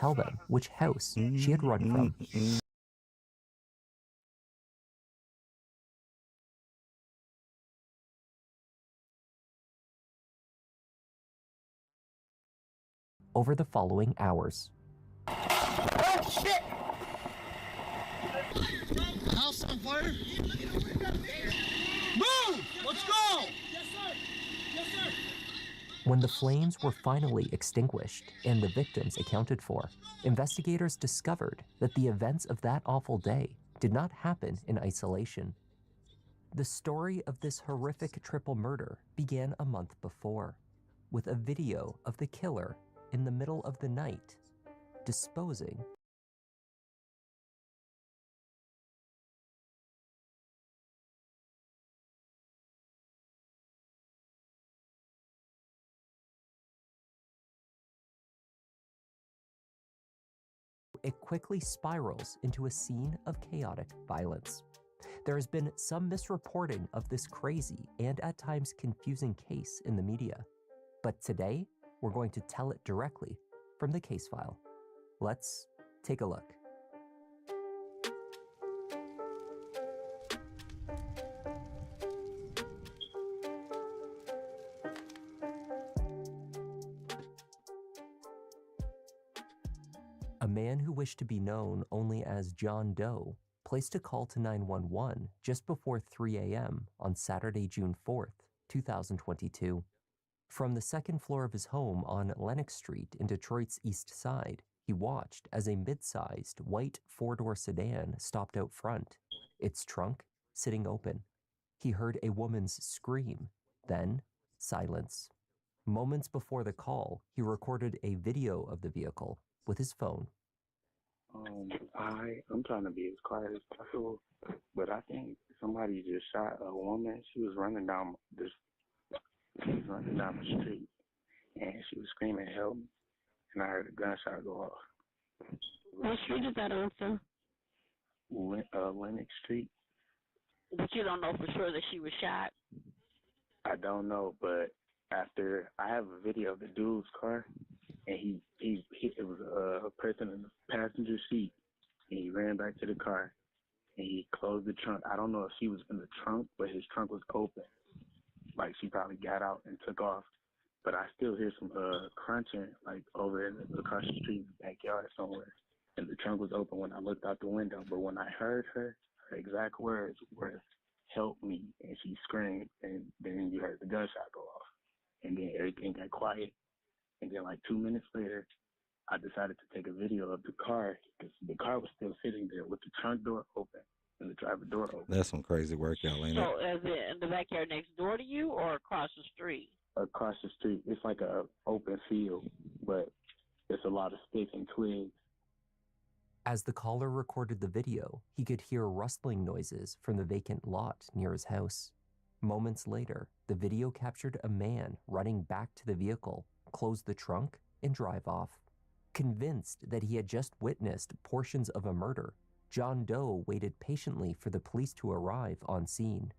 tell them which house she had run from. Over the following hours. Oh, shit! House on fire! Move! Let's go! Yes, sir! Yes, sir! When the flames were finally extinguished and the victims accounted for, investigators discovered that the events of that awful day did not happen in isolation. The story of this horrific triple murder began a month before, with a video of the killer in the middle of the night disposing it quickly spirals into a scene of chaotic violence. There has been some misreporting of this crazy and at times confusing case in the media, but today we're going to tell it directly from the case file. Let's take a look. A man who wished to be known only as John Doe placed a call to 911 just before 3 a.m. on Saturday, June 4th, 2022. From the second floor of his home on Lenox Street in Detroit's East Side, he watched as a mid-sized white four-door sedan stopped out front, its trunk sitting open. He heard a woman's scream, then silence. Moments before the call, he recorded a video of the vehicle with his phone. I'm trying to be as quiet as possible, but I think somebody just shot a woman. She was running down the street, and she was screaming, "Help me!" And I heard a gunshot go off. What street is that on, sir? Lenox Street. But you don't know for sure that she was shot? I don't know, but after I have a video of the dude's car, and he it was a person in the passenger seat, and he ran back to the car, and he closed the trunk. I don't know if she was in the trunk, but his trunk was open. Like, she probably got out and took off. But I still hear some crunching, like, over across the street in the backyard somewhere. And the trunk was open when I looked out the window. But when I heard her exact words were, "Help me," and she screamed, and then you heard the gunshot go off. And then everything got quiet. And then, like, 2 minutes later, I decided to take a video of the car, because the car was still sitting there with the trunk door open and the driver door open. That's some crazy work, y'all, ain't it? So is it in the backyard next door to you or across the street? Across the street. It's like a open field, but it's a lot of sticks and twigs. As the caller recorded the video, he could hear rustling noises from the vacant lot near his house. Moments later, the video captured a man running back to the vehicle, close the trunk, and drive off. Convinced that he had just witnessed portions of a murder, John Doe waited patiently for the police to arrive on scene.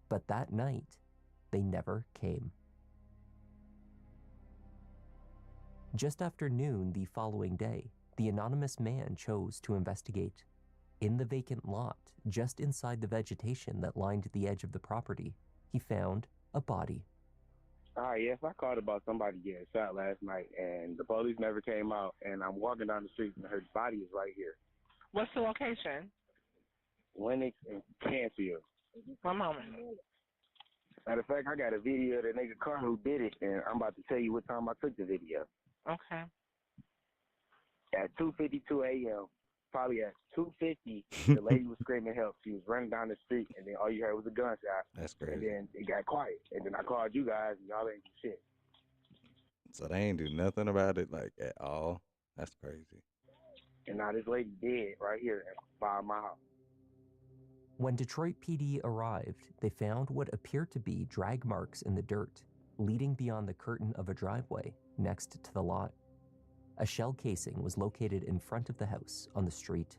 But that night, they never came. Just after noon the following day, the anonymous man chose to investigate. In the vacant lot, just inside the vegetation that lined the edge of the property, he found a body. Yes, I called about somebody getting shot last night, and the police never came out, and I'm walking down the street, and her body is right here. What's the location? Lenox and Canfield. One moment. Matter of fact, I got a video of the nigga car who did it, and I'm about to tell you what time I took the video. Okay. At 2:52 a.m., probably at 2:50, the lady was screaming help. She was running down the street, and then all you heard was a gunshot. That's crazy. And then it got quiet, and then I called you guys, and y'all ain't do shit. So they ain't do nothing about it, like, at all? That's crazy. And now this lady dead right here by my house. When Detroit PD arrived, they found what appeared to be drag marks in the dirt, leading beyond the curtain of a driveway next to the lot. A shell casing was located in front of the house on the street.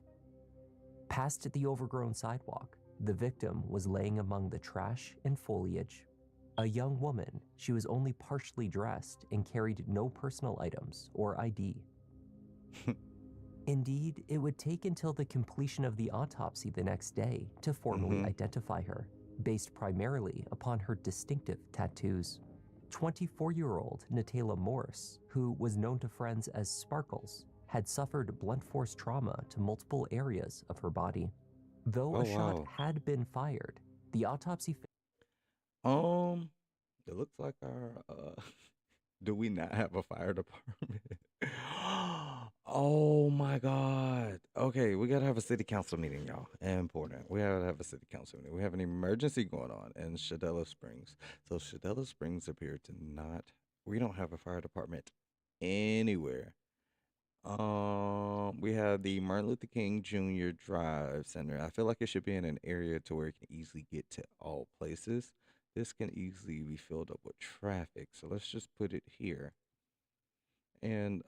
Past the overgrown sidewalk, the victim was laying among the trash and foliage. A young woman, she was only partially dressed and carried no personal items or ID. Indeed, it would take until the completion of the autopsy the next day to formally Mhm. identify her, based primarily upon her distinctive tattoos. 24-year-old Natayla Morse, who was known to friends as Sparkles, had suffered blunt force trauma to multiple areas of her body. Though Oh, a shot wow. had been fired, the autopsy Um, it looks like our do we not have a fire department? Oh my God. Okay, we gotta have a city council meeting, y'all. Important. We gotta have a city council meeting. We have an emergency going on in Shadella Springs. So Shadella Springs appear to not, we don't have a fire department anywhere. We have the Martin Luther King Jr. Drive Center. I feel like it should be in an area to where it can easily get to all places. This can easily be filled up with traffic. So let's just put it here. And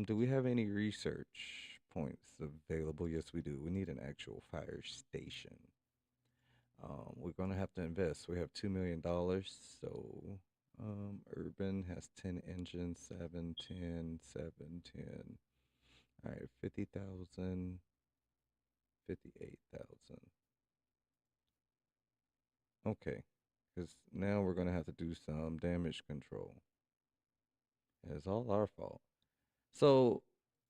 do we have any research points available? Yes, we do. We need an actual fire station. We're gonna have to invest. We have $2 million. So Urban has 10 engines, 7, 10, 7, 10. All right, 50,000, 58,000. Okay, because now we're gonna have to do some damage control. It's all our fault. So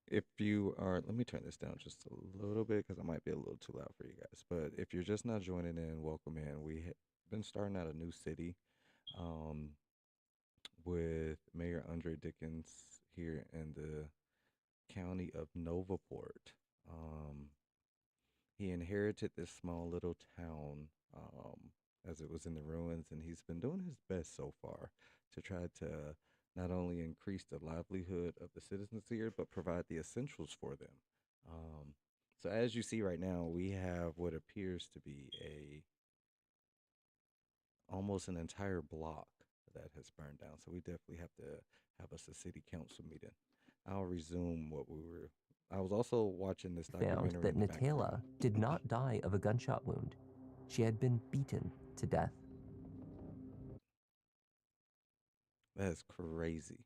if you are, let me turn this down just a little bit because I might be a little too loud for you guys. But if you're just not joining in, welcome in. Been starting out a new city um, with Mayor Andre Dickens here in the county of Novaport. Um, he inherited this small little town as it was in the ruins, and he's been doing his best so far to try to not only increase the livelihood of the citizens here, but provide the essentials for them. Um, so as you see right now, we have what appears to be a almost an entire block that has burned down. So we definitely have to have us a city council meeting. I'll resume what we were. I was also watching this found documentary that in the background. Natayla did not die of a gunshot wound. She had been beaten to death. That is crazy.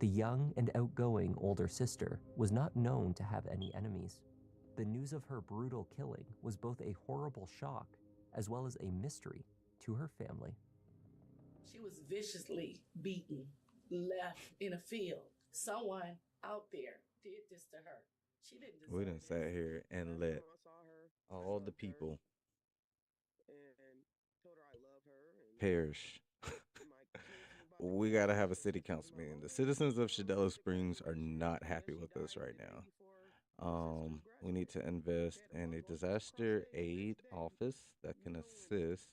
The young and outgoing older sister was not known to have any enemies. The news of her brutal killing was both a horrible shock as well as a mystery to her family. She was viciously beaten, left in a field. Someone out there did this to her. She didn't deserve We done this. sat here and let Last time I saw her, I all the hugged her people and told her I love her. perish. And my kids was about to We grow got to up, have a and city she was council my meeting. The mama. citizens of Shadella She passed Springs are away this not year. happy She with us died right the day now. before my sister was We need to graduating. invest They had a in a bus go across disaster state the aid next day, office that can and assist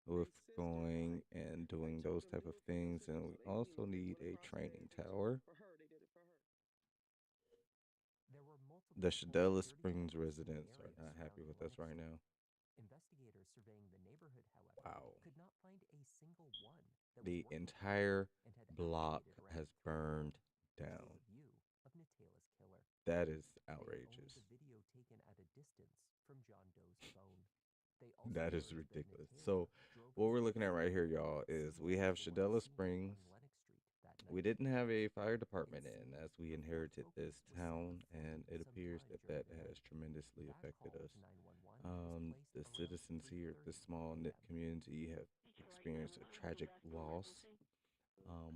with they sisters going and doing told those them to type do of it for my things. And sister. we So also they need went a across training state. They tower. did it for her. They did it for her. There were multiple The Shadella security Springs cameras in the residents are area not happy surrounding with us right Lennox now. Street. Investigators surveying the neighborhood, however, Wow. could not find a single one that was The working entire and had block activated around has 3 a.m. burned to see down. the view of Natayla's killer. That is They had only outrageous. the video taken at a distance from John Doe's phone. They also That is noticed that ridiculous. Natayla So, drove what a we're looking at right here, Silent y'all, is we similar have to the one Shadella seen Springs. on Lennox Street that We night. didn't have a fire department in It as seemed we the fourth inherited focus this was simply town, flooded and it appears sometime that during that the day. has tremendously That affected call us. to 911 was The placed around citizens here at this 3:30 small knit p.m. community have experienced a tragic loss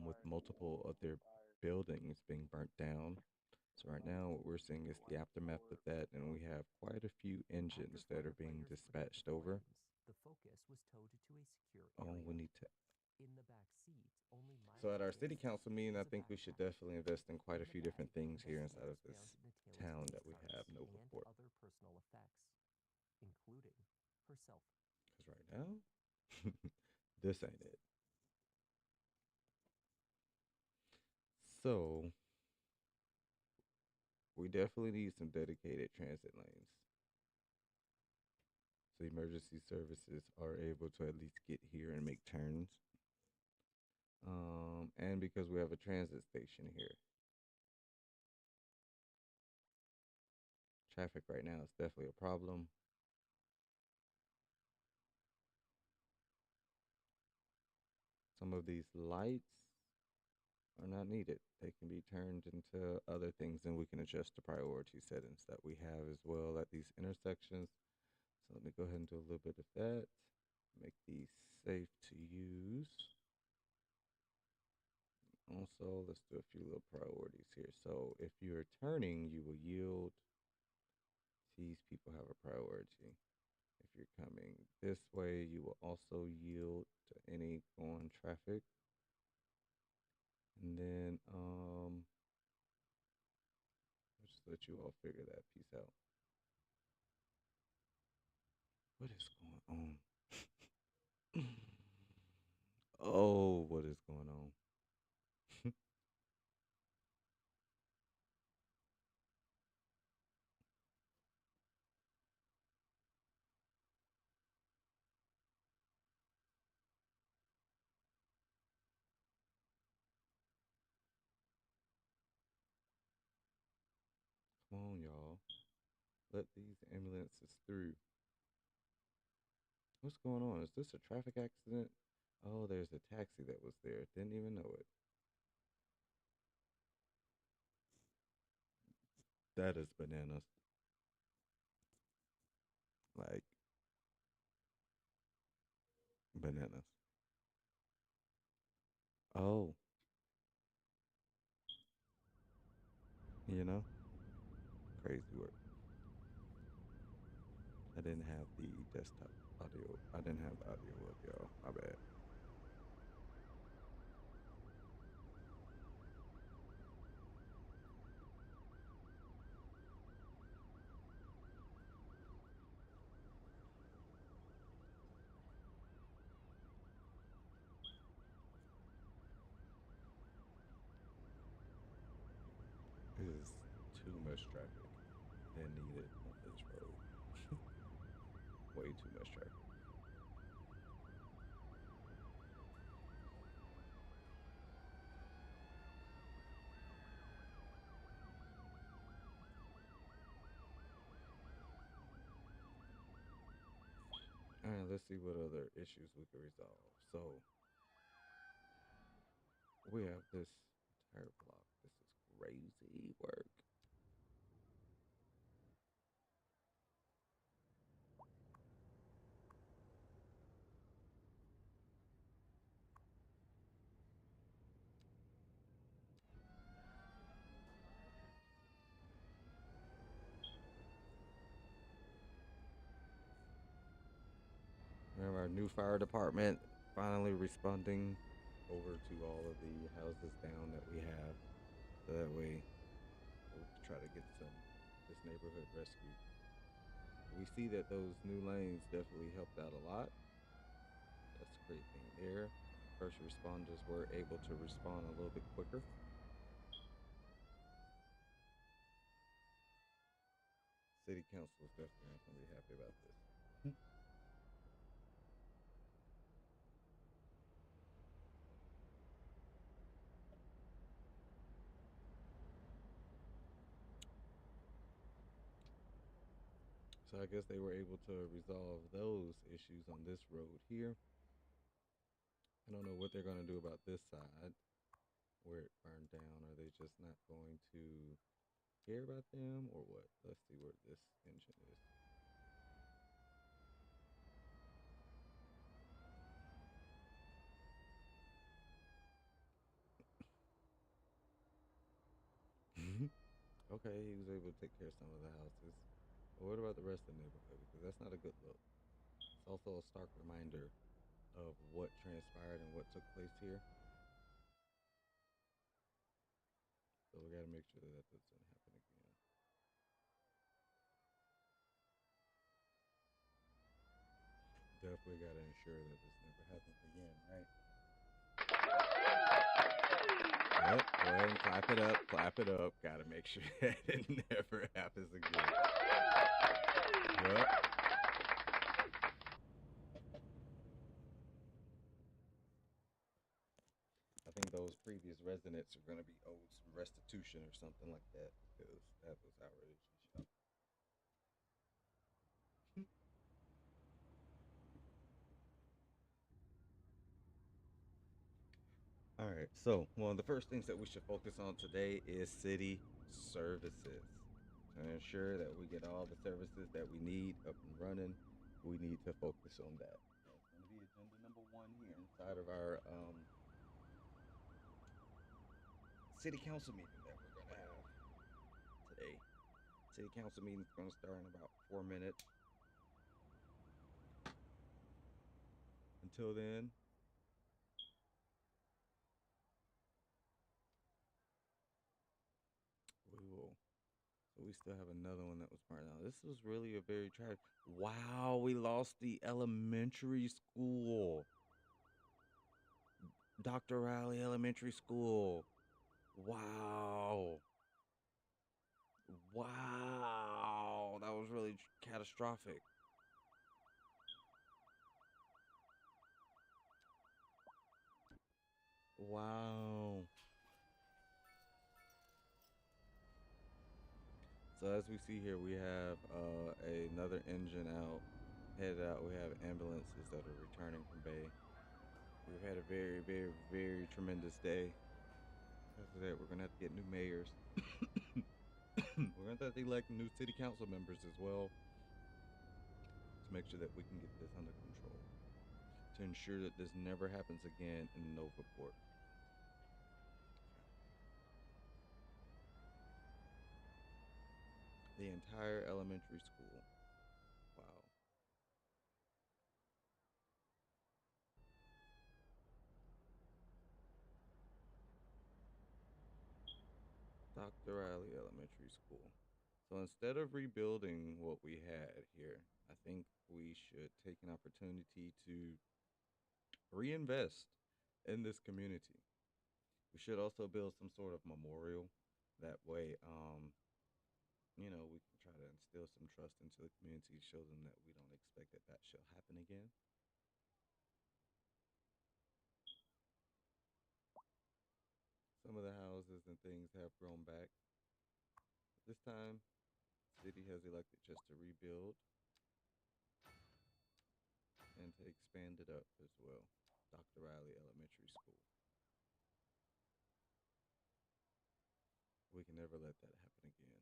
with multiple of their buildings being burnt down. So right now, what we're seeing is the aftermath of that, and we have quite a few engines that are being dispatched over. The focus was towed to a secure Oh, area. we need to. In the back seat, only So at our miles city away, council meeting, I was a think we should backpack. definitely invest in quite a In the few different bag, things here inside of investigators this found Natayla's town face that we cards have, and Novaport. other personal effects, including herself. Because right now, this ain't it. So we definitely need some dedicated transit lanes. So emergency services are able to at least get here and make turns. And because we have a transit station here. Traffic right now is definitely a problem. Some of these lights are not needed. They can be turned into other things, and we can adjust the priority settings that we have as well at these intersections. So let me go ahead and do a little bit of that. Make these safe to use. Also, let's do a few little priorities here. So if you're turning, you will yield. These people have a priority. If you're coming this way, you will also yield to any going traffic. And then I'll just let you all figure that piece out. What is going on? Oh, what is going on? Come on, y'all. Let these ambulances through. What's going on? Is this a traffic accident? Oh, there's a taxi that was there. Didn't even know it. That is bananas. Like, bananas. Oh, you know, crazy work. I didn't have the desktop audio. I didn't have the audio up, y'all. My bad. It is too much traffic than needed on this road. Way too much traffic. All right, let's see what other issues we can resolve. So we have this entire block. This is crazy work. We have our new fire department finally responding over to all of the houses down that we have. So that way we'll try to get this neighborhood rescued. We see that those new lanes definitely helped out a lot. That's a great thing there. First responders were able to respond a little bit quicker. City council is definitely not going to be happy about this. So I guess they were able to resolve those issues on this road here. I don't know what they're going to do about this side where it burned down. Are they just not going to care about them or what? Let's see where this engine is. Okay, he was able to take care of some of the houses. But what about the rest of the neighborhood? Because that's not a good look. It's also a stark reminder of what transpired and what took place here. So we got to make sure that that doesn't happen again. Definitely got to ensure that this never happens again, right? Yep, go ahead and clap it up, clap it up. Gotta make sure that it never happens again. Yep. I think those previous residents are gonna be owed some restitution or something like that because that was outrageous. All right, So, one of the first things that we should focus on today is city services. To ensure that we get all the services that we need up and running, we need to focus on that. That's going to be agenda number one here inside of our city council meeting that we're going to have today. City council meeting is going to start in about 4 minutes. Until then, we will. So we still have another one that was part now. This was really a very tragic. Wow, we lost the elementary school. Dr. Riley Elementary School. Wow. Wow. That was really catastrophic. Wow. So as we see here, we have another engine out, headed out. We have ambulances that are returning from Bay. We've had a very, very, very tremendous day. After that, we're gonna have to get new mayors. We're gonna have to elect new city council members as well to make sure that we can get this under control, to ensure that this never happens again in Novaport. The entire elementary school. Wow. Dr. Riley Elementary School. So instead of rebuilding what we had here, I think we should take an opportunity to reinvest in this community. We should also build some sort of memorial. That way, we can try to instill some trust into the community, show them that we don't expect that shall happen again. Some of the houses and things have grown back. This time, city has elected just to rebuild and to expand it up as well. Dr. Riley Elementary School. We can never let that happen again.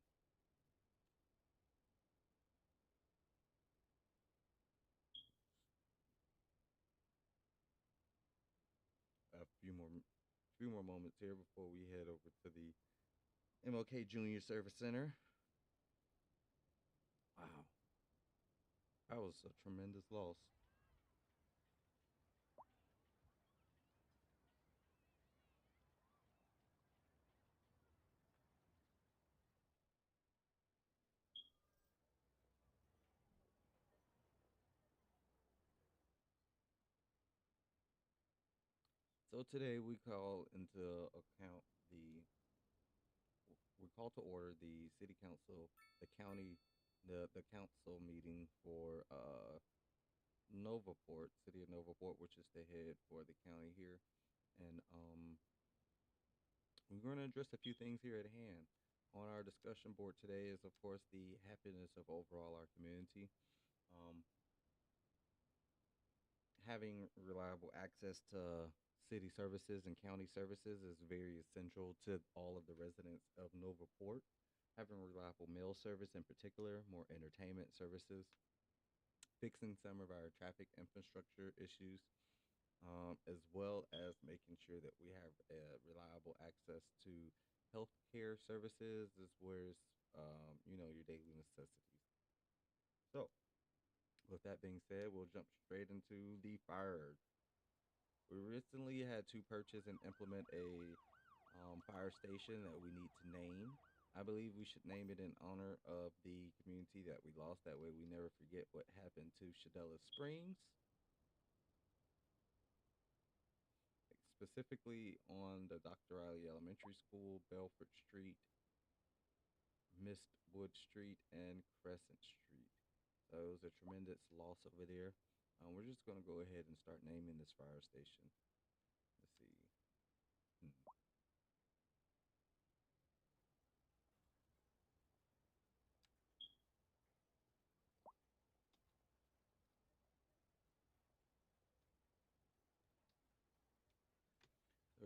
A few more moments here before we head over to the MLK Junior Service Center. Wow. That was a tremendous loss. So today we call to order the city council, the county, the council meeting for Novaport, city of Novaport, which is the head for the county here, and we're going to address a few things here at hand. On our discussion board today is, of course, the happiness of overall our community. Having reliable access to city services and county services is very essential to all of the residents of Novaport. Having reliable mail service in particular, more entertainment services, fixing some of our traffic infrastructure issues, as well as making sure that we have reliable access to healthcare services as well as, your daily necessities. So, with that being said, we'll jump straight into the fire. We recently had to purchase and implement a fire station that we need to name. I believe we should name it in honor of the community that we lost. That way we never forget what happened to Shadella Springs. Specifically on the Dr. Riley Elementary School, Belford Street, Mistwood Street, and Crescent Street. So it was a tremendous loss over there. We're just going to go ahead and start naming this fire station. Let's see.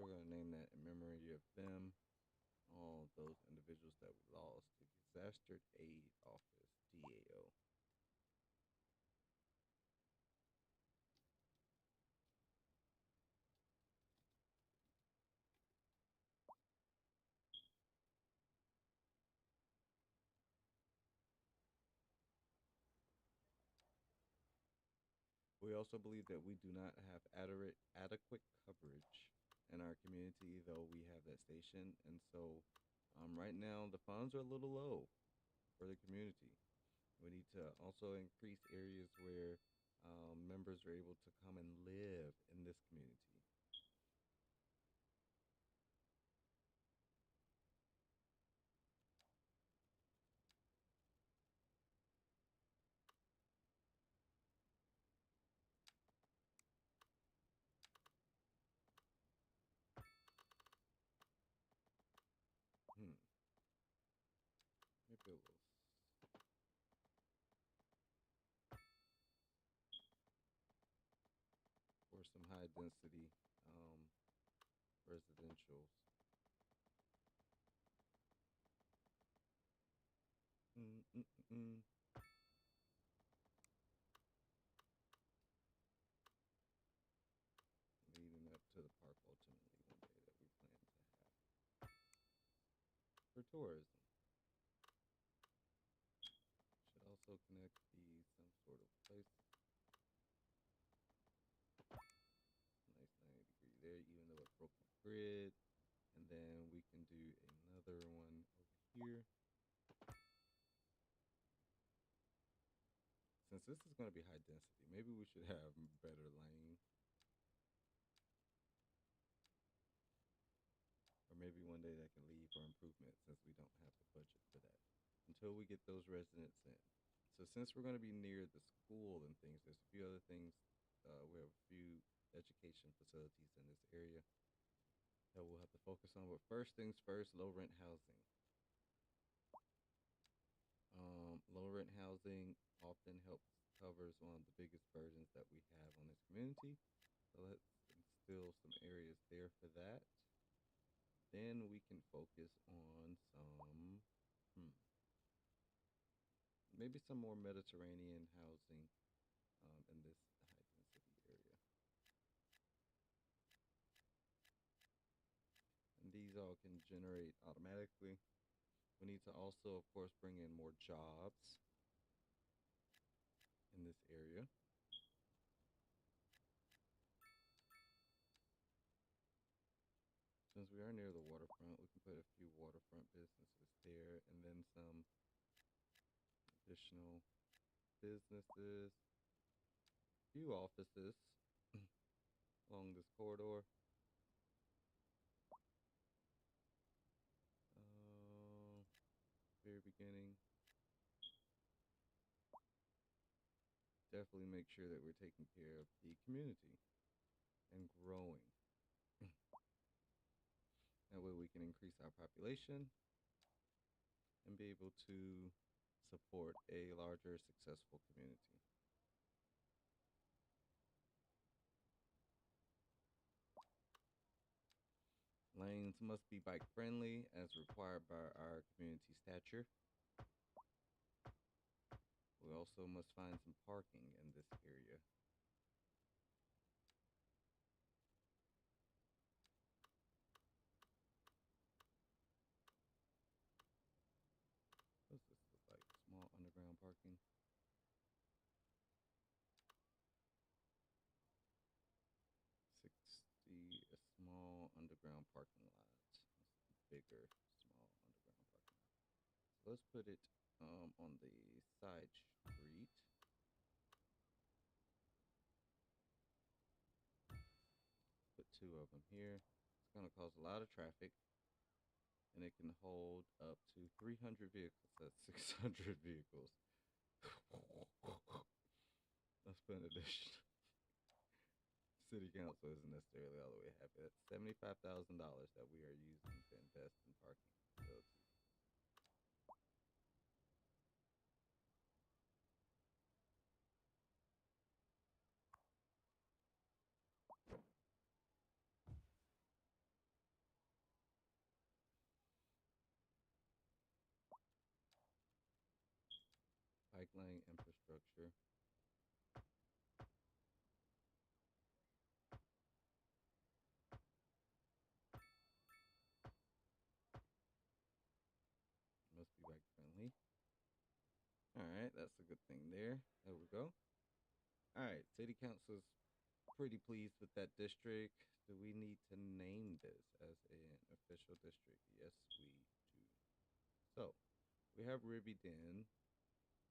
So we're going to name that in memory of them, all those individuals that we lost. The Disaster Aid Office, DAO. We also believe that we do not have adequate coverage in our community, though we have that station. And so right now, the funds are a little low for the community. We need to also increase areas where members are able to come and live in this community. Maybe a little. Or some high density residentials. Leading up to the park ultimately one day that we plan to have for tourism. Should also connect be some sort of place. Nice 90-degree there, even though it broke my grid. And then we can do another one over here. Since this is going to be high density, maybe we should have better lane. Or maybe one day that can leave for improvement, since we don't have the budget for that until we get those residents in. So since we're going to be near the school and things, there's a few other things. We have a few education facilities in this area that we'll have to focus on. But first things first, low rent housing. Low rent housing often covers one of the biggest burdens that we have on this community. So let's instill some areas there for that. Then we can focus on some, maybe some more Mediterranean housing in this high density area. And these all can generate automatically. We need to also, of course, bring in more jobs in this area. Since we are near the waterfront, we can put a few waterfront businesses there, and then some additional businesses, a few offices along this corridor. Very beginning. Definitely make sure that we're taking care of the community and growing. That way we can increase our population and be able to support a larger, successful community. Lanes must be bike friendly as required by our community stature. We also must find some parking in this area. What's this look like? Small underground parking. 60, a small underground parking lot. Bigger, small underground parking lot. So let's put it on the side street. Put two of them here. It's going to cause a lot of traffic, and it can hold up to 300 vehicles. That's 600 vehicles. Let's put an addition. City council isn't necessarily all the way happy. That's $75,000 that we are using to invest in parking facilities. bike lane infrastructure. Must be bike friendly. All right, that's a good thing there. There we go. All right, city council's pretty pleased with that district. Do we need to name this as an official district? Yes, we do. So, we have Ribby Den,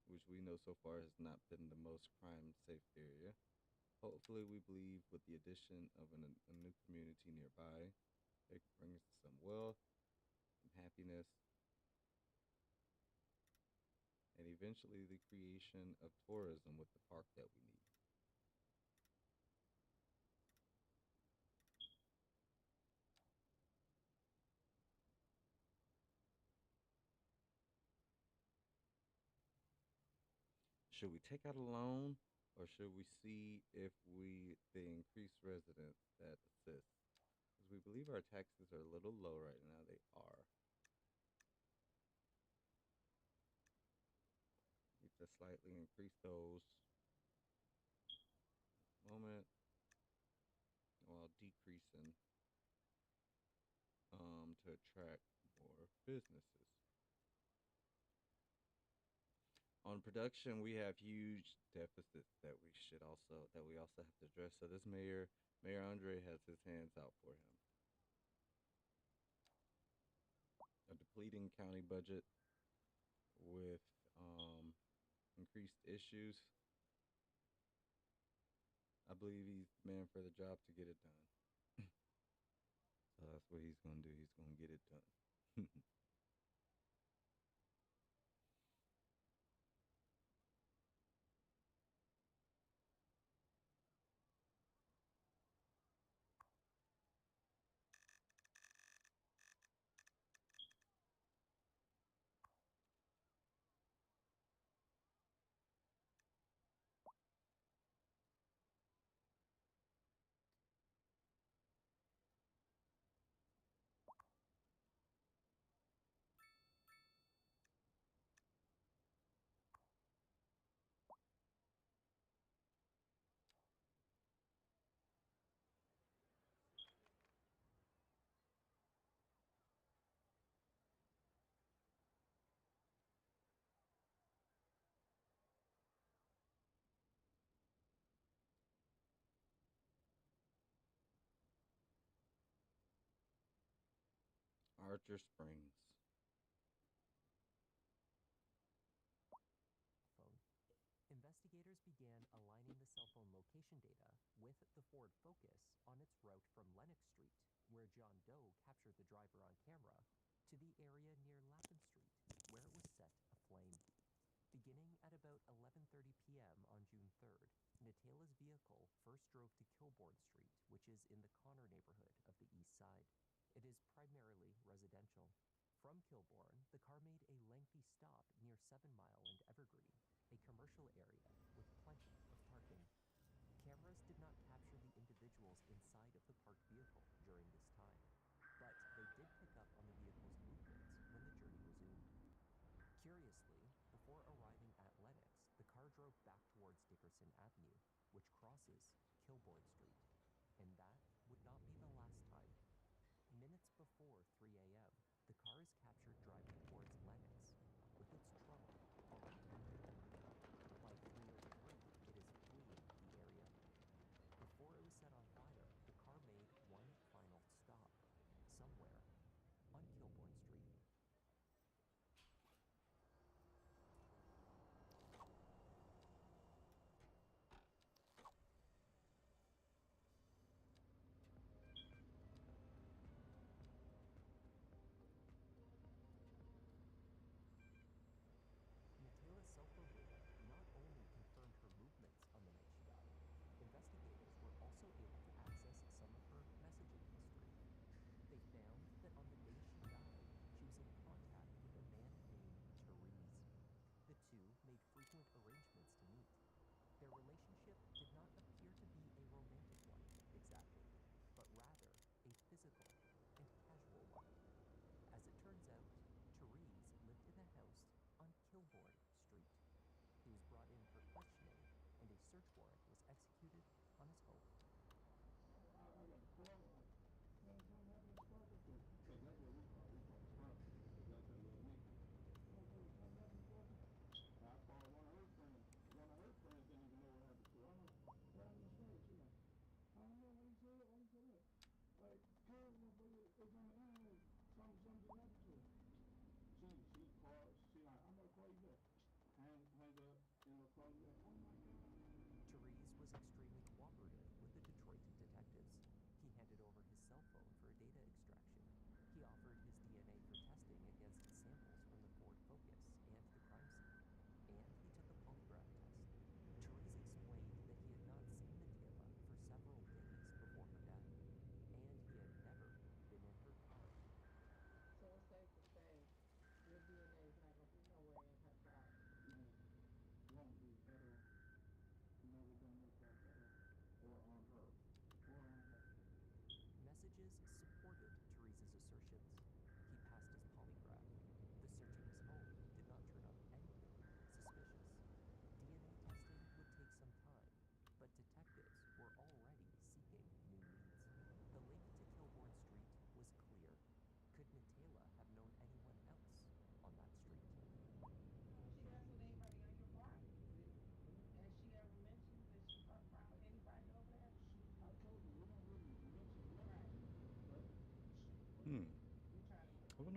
which we know so far has not been the most crime safe area. Hopefully, we believe with the addition of a new community nearby, it could bring us some wealth, some happiness, and eventually the creation of tourism with the park that we need. Should we take out a loan, or should we see if the increased residents that assist? Because we believe our taxes are a little low right now. They are. Need to slightly increase those at the moment while decreasing to attract more businesses. On production, we have huge deficits that we also have to address. So this Mayor Andre has his hands out for him. A depleting county budget with increased issues. I believe he's the man for the job to get it done. So that's what he's gonna do. He's gonna get it done. Archer Springs. Phone. Investigators began aligning the cell phone location data with the Ford Focus on its route from Lennox Street, where John Doe captured the driver on camera, to the area near Lappin Street, where it was set aflame. Beginning at about 11:30 p.m. on June 3rd, Natala's vehicle first drove to Kilbourne Street, which is in the Connor neighborhood of the East Side. It is primarily residential. From Kilbourne, the car made a lengthy stop near 7 Mile and Evergreen, a commercial area with plenty of parking. Cameras did not capture the individuals inside of the parked vehicle during this time, but they did pick up on the vehicle's movements when the journey resumed. Curiously, before arriving at Lennox, the car drove back towards Dickerson Avenue, which crosses Kilbourne Street. And that would not be the last time. Minutes before 3 a.m., the car is captured driving towards Lennox, with its trunk already empty. By 3:03, it is fleeing the area. Before it was set on fire, the car made one final stop, somewhere on Kilbourne Street.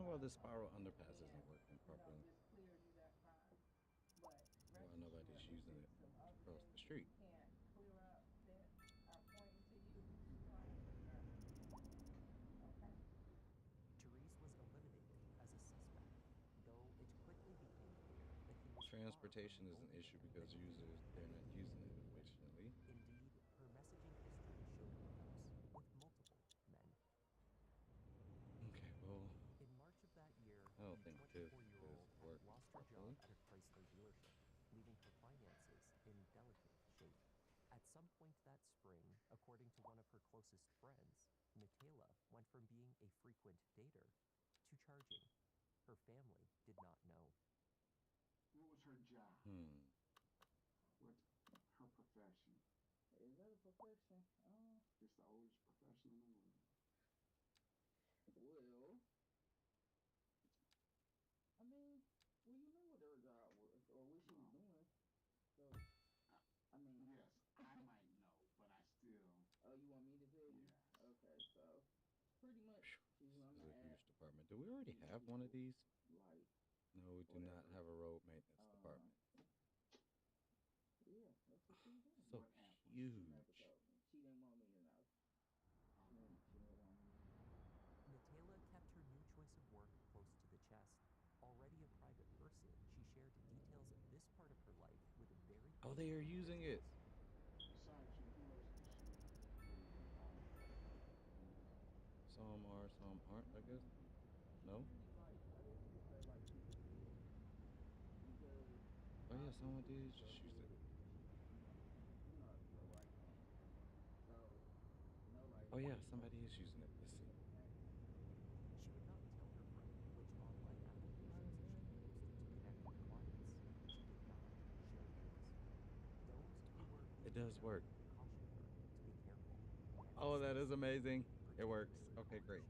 wonder why this spiral underpass isn't working properly. Just cleared you that fine. But Why rest nobody's assured, using we it get some to other cross the things street? we can't clear up that are pointing to you. Just go ahead and clear up. Okay. Therese was eliminated as a suspect, though it quickly became clear that he was Transportation far is from an the issue only man because that Natila users, they're not using it efficiently. Indeed, her messaging history showed hookups with multiple men. Okay, well, In March of that year, I don't the think this 24-year-old had worked lost her properly. job at a Chrysler dealership, leaving her finances in delicate shape. At some point that spring, according to one of her closest friends, Natila went from being a frequent dater to charging. Her family did not know. What was her job? What's her profession? Is that a profession? It's the oldest profession in the world. Well, I mean, well, you know what her job was or what she was doing. So, I mean, Yes, I might know, but I still. Oh, you want me to tell you? Yes. Okay, so pretty much she's This on is the a huge app. department. Do we already have one of these? Like, No, we do not have a road maintenance department. yeah, that's what she's doing. So huge. She didn't want me to know. She didn't want me to know. Natila kept her new choice of work close to the chest. Already a private person, she shared details of this part of her life with a very Oh, they are using it. Sergeant, who knows the shit? Some are, some aren't, I guess. No? Oh yeah, someone did just use it. Oh yeah, somebody is using it. Let's see. She would not tell her friend which online applications she used to connect with clients. She did not share names. Those who were It does work. cautioned her to be careful. Oh, that is amazing. It works. Okay, great.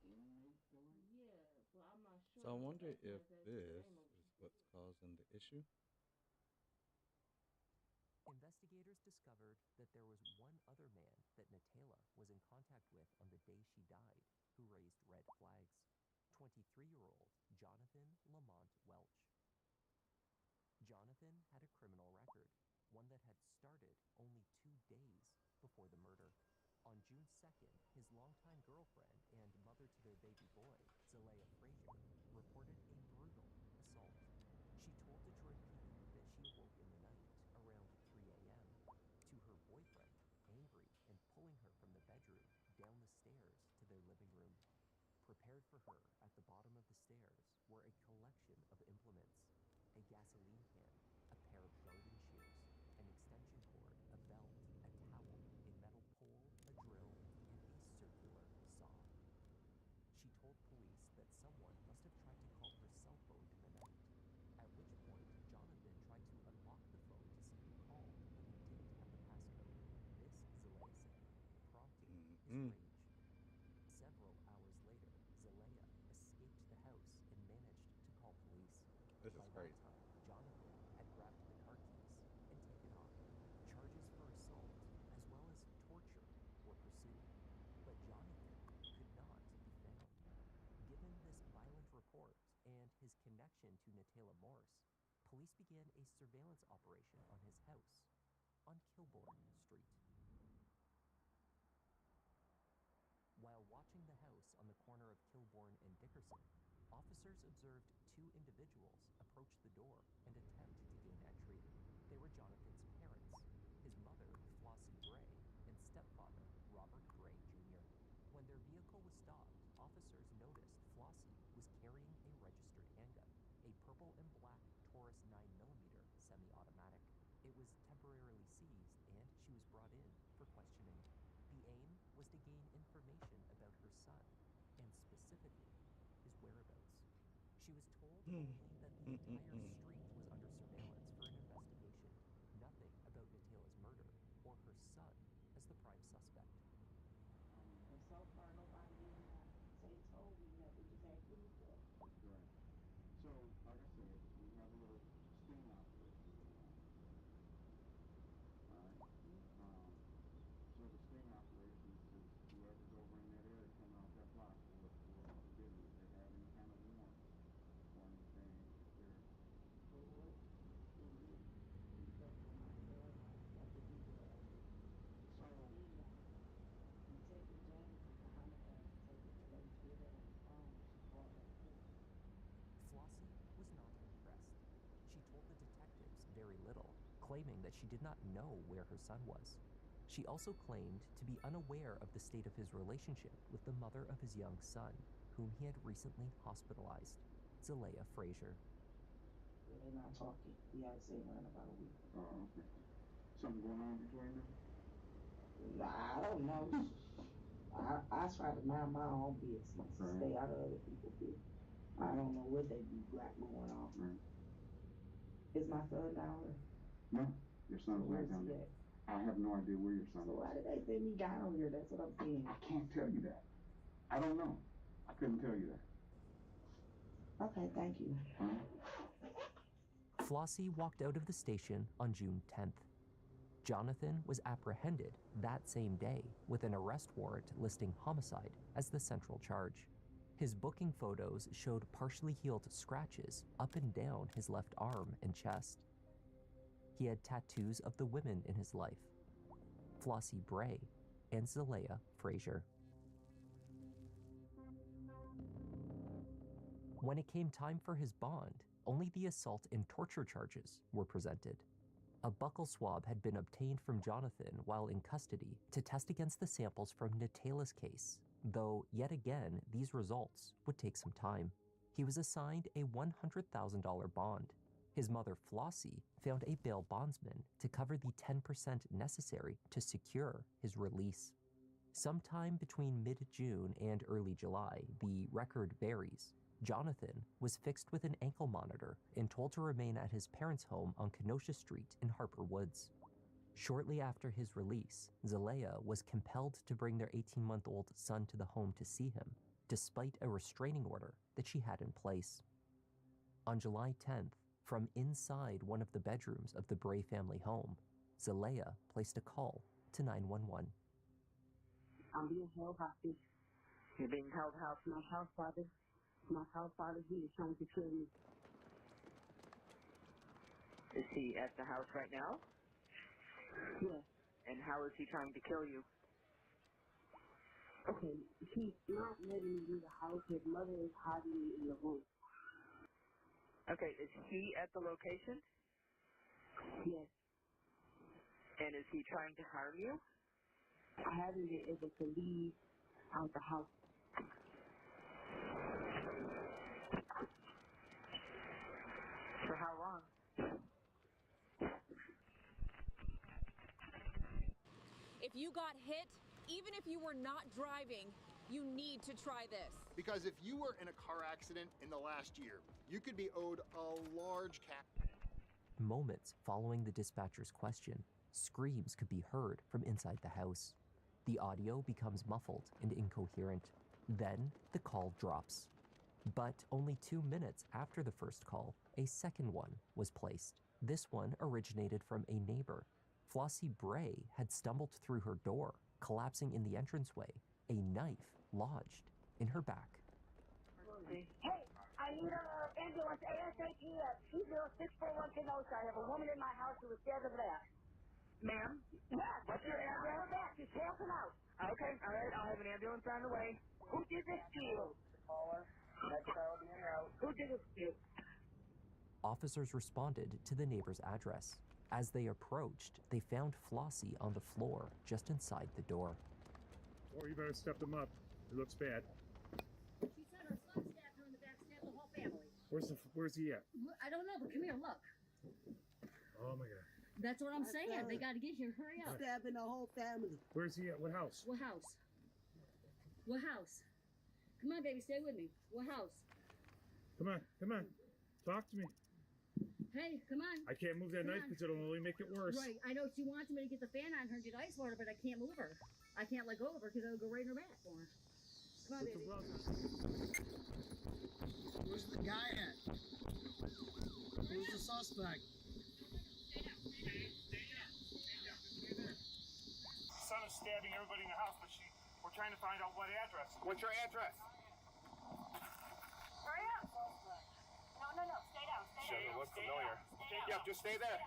She mentioned being on an app Well, I'm not sure. So I wonder if this is what's causing the issue. Investigators discovered that there was one other man that Natila was in contact with on the day she died who raised red flags. 23-year-old Jonathan Lamont Welch. Jonathan had a criminal record, one that had started only 2 days before the murder. On June 2nd, his longtime girlfriend and mother to their baby boy, Zalea Frazier, reported a brutal assault. She told Detroit PD that she awoke in the night around 3 a.m. to her boyfriend, angry and pulling her from the bedroom down the stairs to their living room. Prepared for her at the bottom of the stairs were a collection of implements: a gasoline can, a pair of garden shears, an extension cord, a belt, a towel, a metal pole, a drill, and a circular saw. She told police that someone must have tried to call her cell phone in the night, at which point Jonathan tried to unlock the phone to see who called, but he didn't have the passcode. This, Zalea said, prompted his rage. Several hours later, Zalea escaped the house and managed to call police. This is By crazy. that time, Jonathan had grabbed the car keys and taken off. Charges for assault, as well as torture, were pursued, but Jonathan could not be found. Given this violent report and his connection to Natila Morse, police began a surveillance operation on his house on Kilbourne Street. While watching the house on the corner of Kilbourne and Dickerson, officers observed 2 individuals approach the door and attempt to gain entry. They were Jonathan's parents, his mother, Flossie Gray, and stepfather, Robert Gray Jr. When their vehicle was stopped, officers noticed Flossie was carrying a registered handgun, a purple and black Taurus 9mm semi-automatic. It was temporarily seized and she was brought in for questioning. The aim was to gain information about her son, and specifically his whereabouts. She was told only that the entire street was under surveillance for an investigation, nothing about Nataila's murder or her son as the prime suspect. And so far, nobody did not say told me that. We just had food for it. Right. So, like I said, we have a little sting operation going on. All right. So the sting operation is whoever's over in that area coming off that block for business. They have any kind of warrant or anything there. Flossie was not impressed. She told the detectives very little, claiming that she did not know where her son was. She also claimed to be unaware of the state of his relationship with the mother of his young son, whom he had recently hospitalized, Zalea Frazier. They're not talking. We had to say around about a week. Oh, okay. Something going on between them? I don't know. I try to mind my own business, Right. stay out of other people's business. I don't know what they be black going on. Right. Is my son down here? No, your son's Where's not down he there. at? I have no idea where your son So is. why did they send me down here? That's what I'm saying. I can't tell you that. I don't know. I couldn't tell you that. Okay, thank you. Flossie walked out of the station on June 10th. Jonathan was apprehended that same day with an arrest warrant listing homicide as the central charge. His booking photos showed partially healed scratches up and down his left arm and chest. He had tattoos of the women in his life, Flossie Bray and Zalea Frazier. When it came time for his bond, only the assault and torture charges were presented. A buccal swab had been obtained from Jonathan while in custody to test against the samples from Nataila's case, though yet again these results would take some time. He was assigned a $100,000 bond. His mother Flossie found a bail bondsman to cover the 10% necessary to secure his release. Sometime between mid-June and early July, the record varies, Jonathan was fixed with an ankle monitor and told to remain at his parents' home on Kenosha Street in Harper Woods. Shortly after his release, Zalea was compelled to bring their 18-month-old son to the home to see him, despite a restraining order that she had in place. On July 10th, from inside one of the bedrooms of the Bray family home, Zalea placed a call to 911. I'm being held hostage. You're being held hostage? My house father. My house father, he is trying to kill me. Is he at the house right now? Yes. And how is he trying to kill you? Okay, he's not letting me leave the house. His mother is hiding me in the room. Okay, is he at the location? Yes. And is he trying to harm you? I haven't been able to leave out the house. For how long? If you got hit, even if you were not driving, you need to try this. Because if you were in a car accident in the last year, you could be owed a large cap. Moments following the dispatcher's question, screams could be heard from inside the house. The audio becomes muffled and incoherent. Then the call drops. But only 2 minutes after the first call, a second one was placed. This one originated from a neighbor. Flossie Bray had stumbled through her door, collapsing in the entranceway, a knife lodged in her back. Hey, I need an ambulance ASAP at 20641 Kenosha. I have a woman in my house who is dead of that. Ma'am? Yes, what's your ambulance back? She's passing out. Okay, all right, I'll have an ambulance on the way. Who did this to you? Next car will be en route. Who did this to you? Officers responded to the neighbor's address. As they approached, they found Flossie on the floor just inside the door. Or you better step them up. It looks bad. She said her son stabbed her in the back, stabbed the whole family. Where's he at? I don't know, but come here, look. Oh my God. That's what I'm saying. They got to get here. Hurry up. Stabbing the whole family. Where's he at? What house? What house? What house? Come on, baby, stay with me. What house? Come on, come on. Talk to me. Hey, come on. I can't move that Come knife on. because it'll only make it worse. Right, I know she wants me to get the fan on her and get ice water, but I can't move her. I can't let go of her because it'll go right in her back for her. Come on, Put baby. some gloves on. Where's the guy at? Where's the suspect? Son is stabbing everybody in the house, but we're trying to find out what address. What's your address? Hurry up. No. Stay down. Doesn't look familiar. Yeah, just stay there.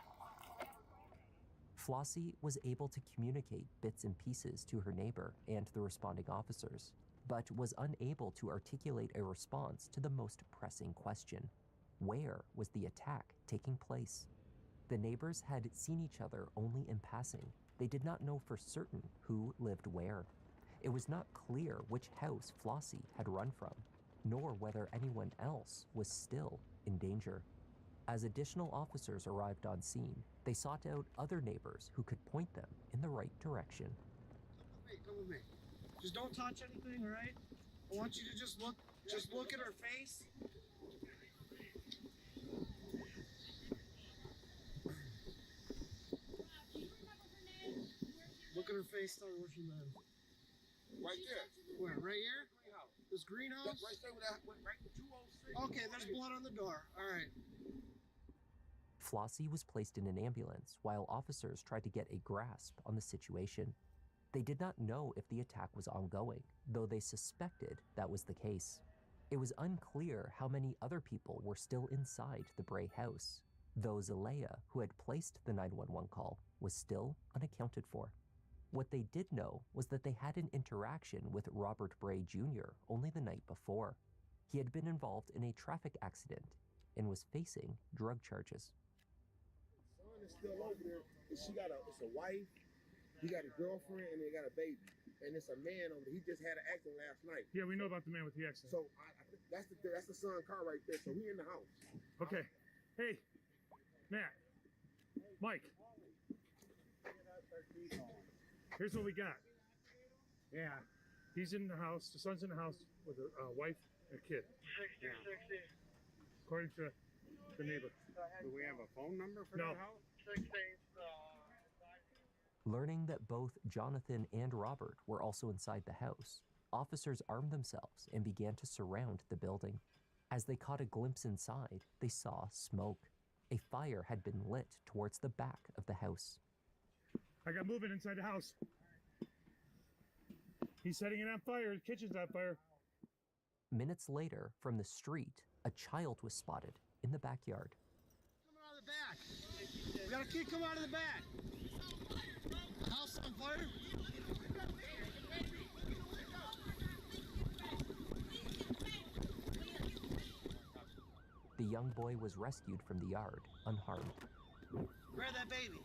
Flossie was able to communicate bits and pieces to her neighbor and the responding officers, but was unable to articulate a response to the most pressing question. Where was the attack taking place? The neighbors had seen each other only in passing. They did not know for certain who lived where. It was not clear which house Flossie had run from, nor whether anyone else was still in danger. As additional officers arrived on scene, they sought out other neighbors who could point them in the right direction. Come with me. Just don't touch anything, all right? I want you to just look at her face. Look at her face, tell her where she lives. Right there. Where, right here? This greenhouse? That's right there with that, right 206. Okay, there's blood on the door. All right. Flossie was placed in an ambulance while officers tried to get a grasp on the situation. They did not know if the attack was ongoing, though they suspected that was the case. It was unclear how many other people were still inside the Bray house, though Zelaya, who had placed the 911 call, was still unaccounted for. What they did know was that they had an interaction with Robert Bray Jr. only the night before. He had been involved in a traffic accident and was facing drug charges. Son is still over there. It's a wife, he got a girlfriend, and they got a baby. And it's a man over there. He just had an accident last night. Yeah, we know about the man with the accident. So I think that's the son car right there. So he in the house. Okay. Hey, Matt. Mike. Here's what we got. Yeah. He's in the house. The son's in the house with a wife and a kid. 60. According to the neighbor. Do we have a phone number for No. that house? 60. Learning that both Jonathan and Robert were also inside the house, officers armed themselves and began to surround the building. As they caught a glimpse inside, they saw smoke. A fire had been lit towards the back of the house. I got moving inside the house. He's setting it on fire. The kitchen's on fire. Minutes later, from the street, a child was spotted in the backyard. Coming out of the back. We got a kid coming out of the back. House on fire. The young boy was rescued from the yard, unharmed. Grab that baby.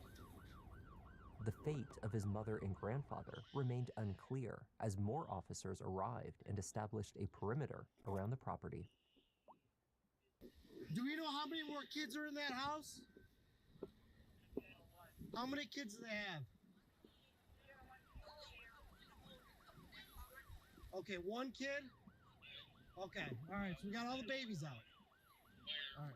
The fate of his mother and grandfather remained unclear as more officers arrived and established a perimeter around the property. Do we know how many more kids are in that house? How many kids do they have? Okay, one kid? Okay, all right, so we got all the babies out. All right.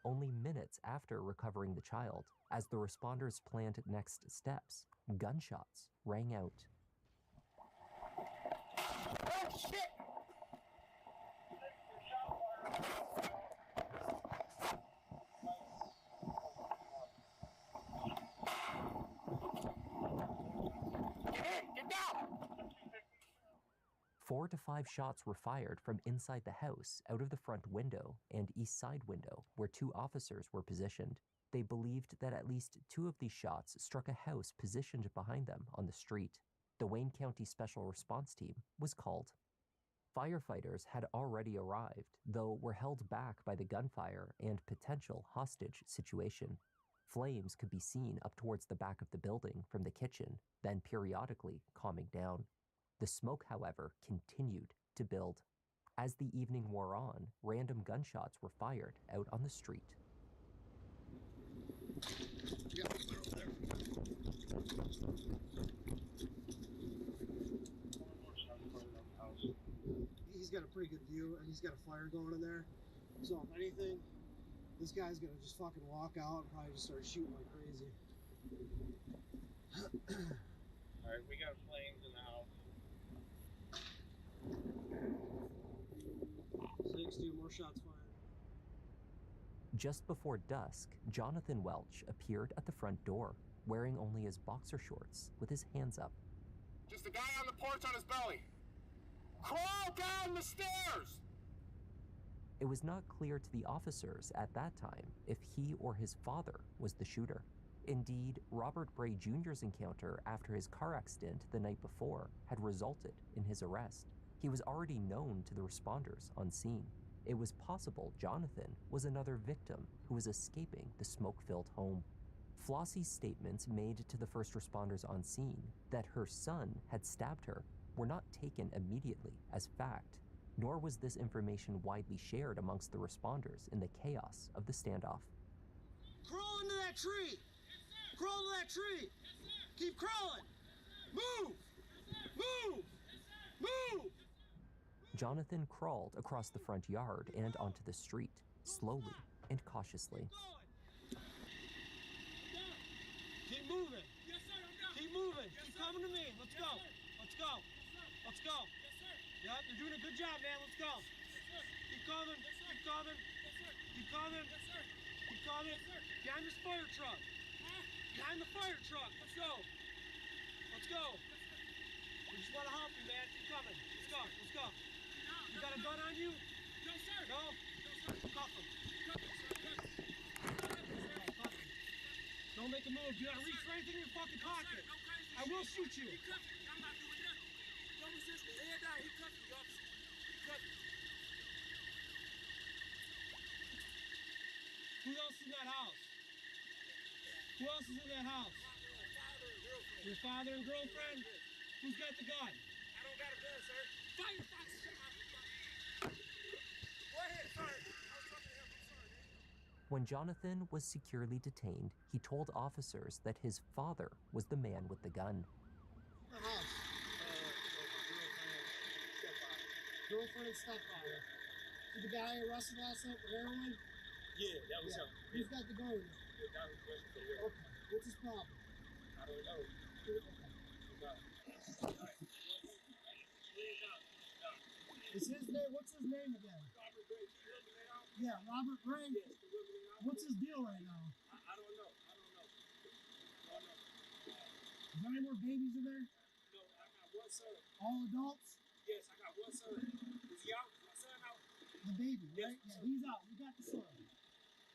Only minutes after recovering the child, as the responders planned next steps, gunshots rang out. Oh, shit! Get down! 4 to 5 shots were fired from inside the house out of the front window and east side window where 2 officers were positioned. They believed that at least 2 of these shots struck a house positioned behind them on the street. The Wayne County Special Response Team was called. Firefighters had already arrived, though were held back by the gunfire and potential hostage situation. Flames could be seen up towards the back of the building from the kitchen, then periodically calming down. The smoke, however, continued to build. As the evening wore on, random gunshots were fired out on the street. got a pretty good view, and he's got a fire going in there. So if anything, this guy's gonna just fucking walk out and probably just start shooting like crazy. Alright, we got flames in the house. 60, more shots fired. Just before dusk, Jonathan Welch appeared at the front door, wearing only his boxer shorts with his hands up. Just a guy on the porch on his belly. Crawl down the stairs! It was not clear to the officers at that time if he or his father was the shooter. Indeed, Robert Bray Jr.'s encounter after his car accident the night before had resulted in his arrest. He was already known to the responders on scene. It was possible Jonathan was another victim who was escaping the smoke-filled home. Flossie's statements made to the first responders on scene that her son had stabbed her were not taken immediately as fact, nor was this information widely shared amongst the responders in the chaos of the standoff. Crawl into that tree! Crawl to that tree! Keep crawling! Move! Move! Move! Jonathan crawled across the front yard and onto the street, slowly and cautiously. Keep moving! Keep moving! Keep coming to me! Let's go! Let's go! Let's go! Yep, you're doing a good job, man. Let's go! Keep coming! Keep coming! Keep coming! Keep coming! Behind this fire truck! Behind the fire truck! Let's go! Let's go! We just want to help you, man. Keep coming. Let's go. Let's go. You got a gun on you? No, sir. No? Cuff him. Don't make a move. Do not reach for anything in your fucking pocket. I will shoot you. I'm not doing nothing. Don't resist me. Head down. He cuffed me, officer. He cuffed me. Who else is in that house? Who else is in that house? Your father and girlfriend? Who's got the gun? I don't got a gun, sir. Fire, fire, Go ahead, sorry. I was talking to him. I'm sorry, man. When Jonathan was securely detained, he told officers that his father was the man with the gun. The house. Girlfriend and stepfather. Did the guy arrested last night for heroin? Yeah, that was him. Who's got the gun? Yeah, that was him. Okay. What's his problem? I don't know. Is his name? What's his name again? Robert Gray. Yeah, Robert Gray. Yes, What's his deal right now? I don't know. Is there any more babies in there? No, I got one son. All adults? Yes, I got one son. Is he out? Is my son out? The baby, Yes, right? Yeah, he's out. We got the son.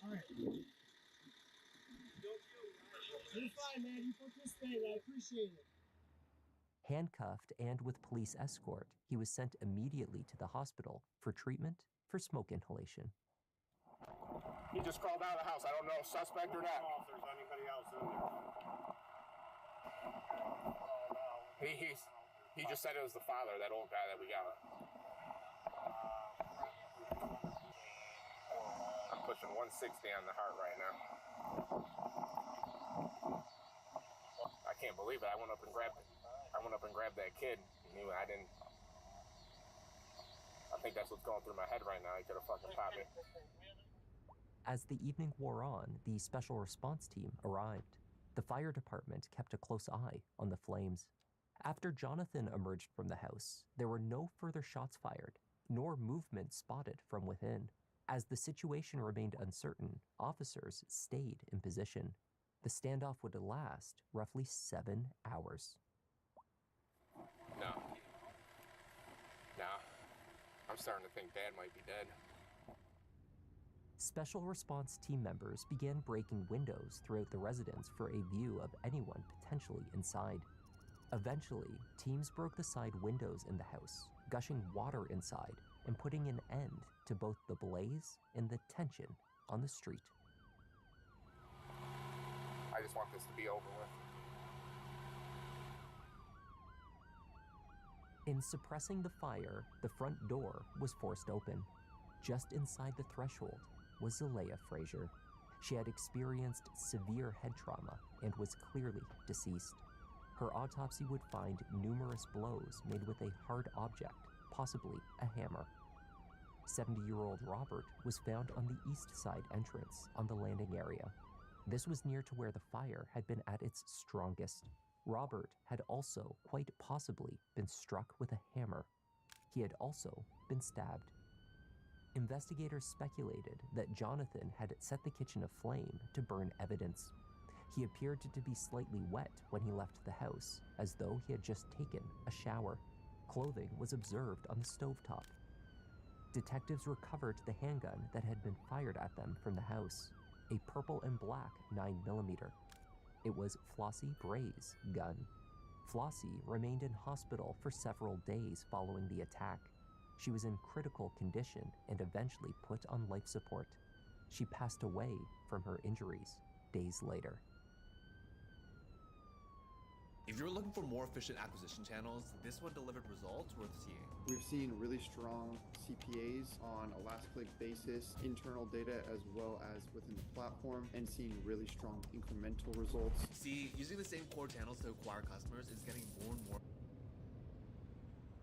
All right. Don't kill me. You're fine, man. You participated. I appreciate it. Handcuffed and with police escort, he was sent immediately to the hospital for treatment for smoke inhalation. He just crawled out of the house. I don't know, suspect or not. If there's anybody else in there. He just said it was the father, that old guy that we got. I'm pushing 160 on the heart right now. I can't believe it. I went up and grabbed that kid. I think that's what's going through my head right now. I could have fucking popped it. As the evening wore on, the special response team arrived. The fire department kept a close eye on the flames. After Jonathan emerged from the house, there were no further shots fired, nor movement spotted from within. As the situation remained uncertain, officers stayed in position. The standoff would last roughly 7 hours. No. I'm starting to think Dad might be dead. Special response team members began breaking windows throughout the residence for a view of anyone potentially inside. Eventually, teams broke the side windows in the house, gushing water inside and putting an end to both the blaze and the tension on the street. I just want this to be over with. In suppressing the fire, the front door was forced open. Just inside the threshold was Zelaya Frazier. She had experienced severe head trauma and was clearly deceased. Her autopsy would find numerous blows made with a hard object, possibly a hammer. 70-year-old Robert was found on the east side entrance on the landing area. This was near to where the fire had been at its strongest. Robert had also quite possibly been struck with a hammer. He had also been stabbed. Investigators speculated that Jonathan had set the kitchen aflame to burn evidence. He appeared to be slightly wet when he left the house, as though he had just taken a shower. Clothing was observed on the stovetop. Detectives recovered the handgun that had been fired at them from the house, a purple and black 9mm. It was Flossie Bray's gun. Flossie remained in hospital for several days following the attack. She was in critical condition and eventually put on life support. She passed away from her injuries days later. If you're looking for more efficient acquisition channels, this one delivered results worth seeing. We've seen really strong CPAs on a last click basis, internal data as well as within the platform, and seen really strong incremental results. See, using the same core channels to acquire customers is getting more and more.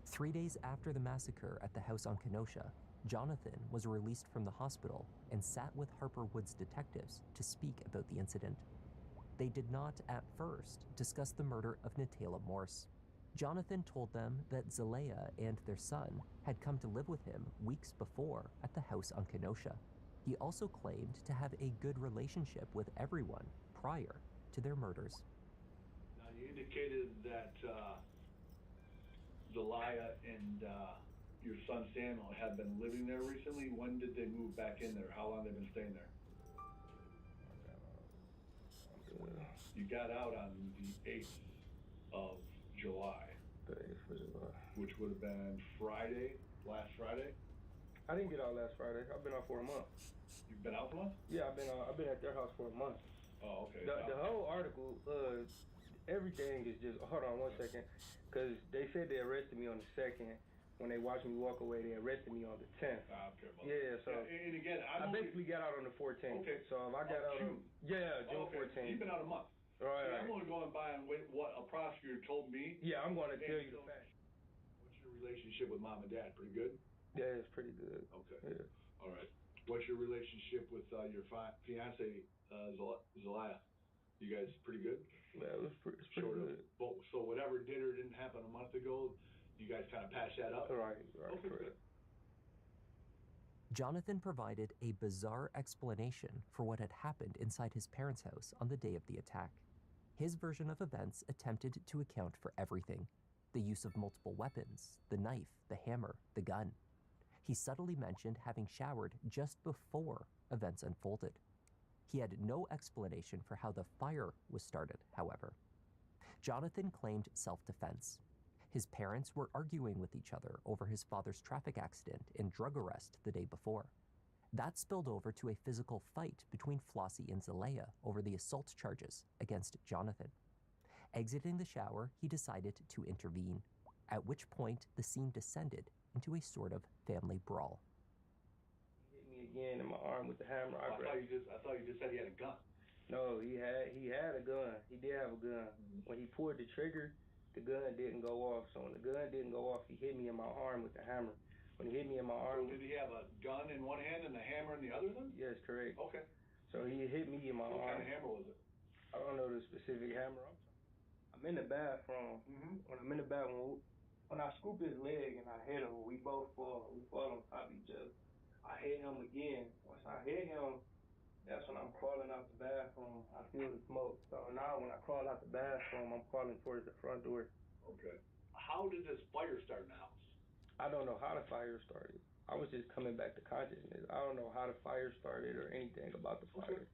3 days after the massacre at the house on Kenosha, Jonathan was released from the hospital and sat with Harper Woods detectives to speak about the incident. They did not, at first, discuss the murder of Natala Morse. Jonathan told them that Zelaya and their son had come to live with him weeks before at the house on Kenosha. He also claimed to have a good relationship with everyone prior to their murders. Now, you indicated that Zelaya and your son Samuel had been living there recently. When did they move back in there? How long have they been staying there? You got out on the 8th of July. The 8th of July. Which would have been Friday, last Friday? I didn't get out last Friday. I've been out for a month. You've been out for a month? Yeah, I've been at their house for a month. Oh, okay. The whole article, everything is just, hold on one second, because they said they arrested me on the 2nd. When they watched me walk away, they arrested me on the 10th. I don't care about Yeah, that. so And again, I basically got out on the 14th. Okay. So if I got out June. June Okay. 14th. You've been out a month. Right. See, I'm only going by on what a prosecutor told me. Yeah, I'm going to tell you the facts. What's your relationship with mom and dad? Pretty good? Yeah, it's pretty good. Okay. Yeah. All right. What's your relationship with your fiance, Zelaya? You guys pretty good? Yeah, it's pretty good. So whatever did or didn't happen a month ago, you guys kind of patched that up? Right. Okay, good. Jonathan provided a bizarre explanation for what had happened inside his parents' house on the day of the attack. His version of events attempted to account for everything: the use of multiple weapons, the knife, the hammer, the gun. He subtly mentioned having showered just before events unfolded. He had no explanation for how the fire was started, however. Jonathan claimed self-defense. His parents were arguing with each other over his father's traffic accident and drug arrest the day before. That spilled over to a physical fight between Flossie and Zelaya over the assault charges against Jonathan. Exiting the shower, he decided to intervene, at which point the scene descended into a sort of family brawl. He hit me again in my arm with the hammer. I thought you just said he had a gun. No, he had a gun. He did have a gun. When he pulled the trigger, the gun didn't go off. So when the gun didn't go off, he hit me in my arm with the hammer. When he hit me in my arm... So did he have a gun in one hand and a hammer in the other then? Yes, correct. Okay. So he hit me in my arm. What kind of hammer was it? I don't know the specific hammer. I'm in the bathroom. When I'm in the bathroom, when I scoop his leg and I hit him, we both fall. We fall on top of each other. I hit him again. Once I hit him, that's when I'm crawling out the bathroom. I feel the smoke. So now when I crawl out the bathroom, I'm crawling towards the front door. Okay. How did this fire start in the house? I don't know how the fire started. I was just coming back to consciousness. I don't know how the fire started or anything about the fire.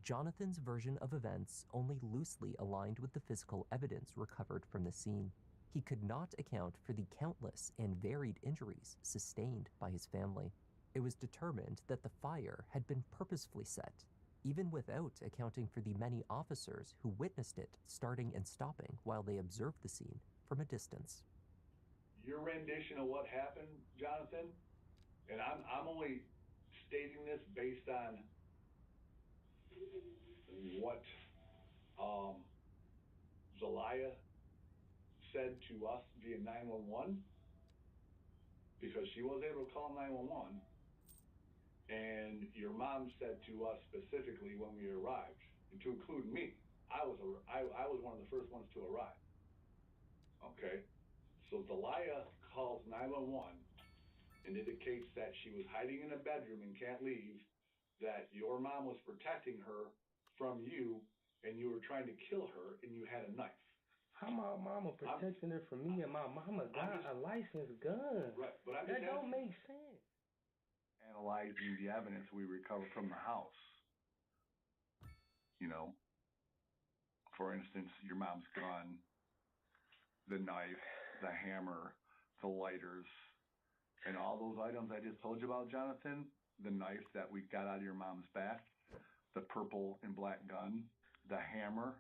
Jonathan's version of events only loosely aligned with the physical evidence recovered from the scene. He could not account for the countless and varied injuries sustained by his family. It was determined that the fire had been purposefully set, even without accounting for the many officers who witnessed it starting and stopping while they observed the scene from a distance. Your rendition of what happened, Jonathan, and I'm only stating this based on what Zelaya said to us via 911. because she was able to call 911, and your mom said to us specifically when we arrived, and to include me, I was one of the first ones to arrive. Okay, so Delia calls 911 and indicates that she was hiding in a bedroom and can't leave, that your mom was protecting her from you, and you were trying to kill her, and you had a knife. How my mama protecting her from me and my mama got a licensed gun? Right, but I'm that just don't asking. make sense. Analyzing the evidence we recovered from the house. You know, for instance, your mom's gun, the knife, the hammer, the lighters, and all those items I just told you about, Jonathan, the knife that we got out of your mom's back, the purple and black gun, the hammer,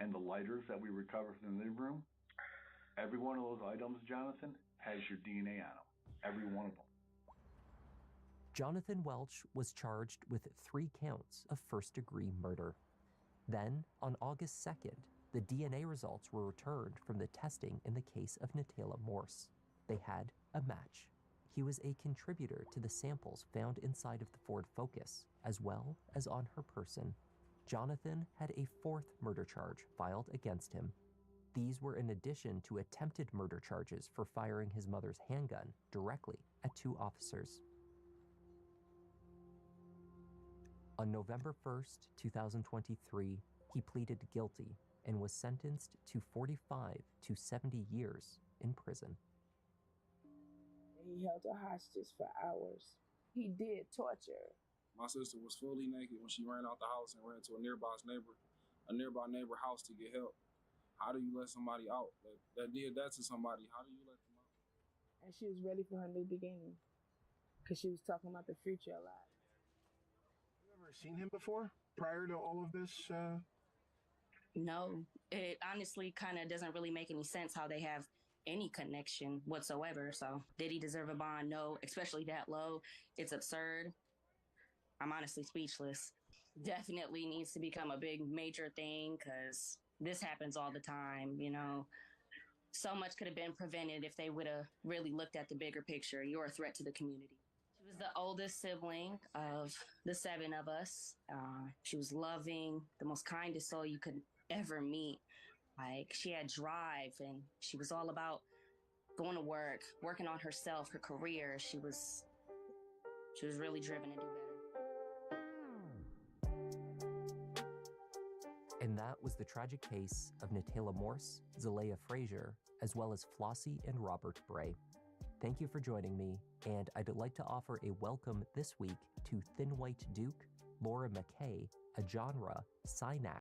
and the lighters that we recovered from the living room, every one of those items, Jonathan, has your DNA on them. Every one of them. Jonathan Welch was charged with 3 counts of first-degree murder. Then, on August 2nd, the DNA results were returned from the testing in the case of Natayla Morse. They had a match. He was a contributor to the samples found inside of the Ford Focus, as well as on her person. Jonathan had a 4th murder charge filed against him. These were in addition to attempted murder charges for firing his mother's handgun directly at 2 officers. On November 1st, 2023, he pleaded guilty and was sentenced to 45 to 70 years in prison. He held her hostage for hours. He did torture her. My sister was fully naked when she ran out the house and ran to a nearby neighbor house to get help. How do you let somebody out that did that to somebody? How do you let them out? And she was ready for her new beginning because she was talking about the future a lot. You ever seen him before prior to all of this? No, it honestly kind of doesn't really make any sense how they have any connection whatsoever. So did he deserve a bond? No, especially that low. It's absurd. I'm honestly speechless. Definitely needs to become a big major thing because this happens all the time, you know. So much could have been prevented if they would have really looked at the bigger picture. You're a threat to the community. She was the oldest sibling of the 7 of us. She was loving, the most kindest soul you could ever meet. Like, she had drive and she was all about going to work, working on herself, her career. She was really driven to do better. And that was the tragic case of Natayla Morse, Zalea Frazier, as well as Flossie and Robert Bray. Thank you for joining me, and I'd like to offer a welcome this week to Thin White Duke, Laura McKay, Ajanra, Synax,